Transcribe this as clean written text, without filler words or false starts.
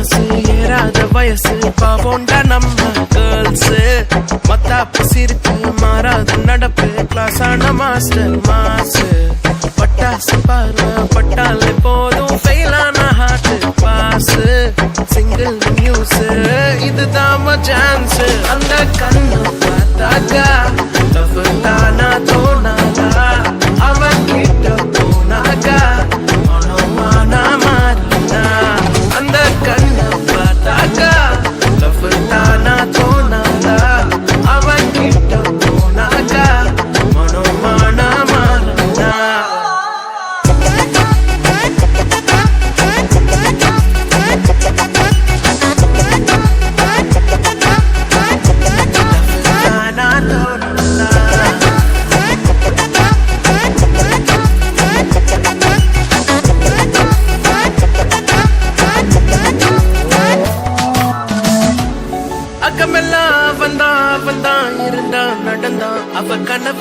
மனசு ஏறாத வயசு பாவோண்டா நம்ம கேர்ள்ஸ் மத்தாப்பு சிரிப்பு மாறாத நடப்பு கிளாஸான மாஸ்டர் மாசு பட்டாசு பார்வை பட்டாலே போதும் ஃபெயிலான ஹார்ட் பாஸ் சிங்கிள் நியூஸ் இதுதான் சான்ஸ் அந்த கண்ணு பார்த்தாக்கா தப்பு தானா தோணாதா அவன் கிட்ட போனாக்கா மனமானா மாறினா அந்த கண்ணு பார்த்தாக்கா தப்பு தானா தோணாதா அவன் கிட்ட போனாக்கா மனமானா மாறினா அக்கமெல்லாம் வந்தான் இருந்தான் நடந்தான் அவ கனவு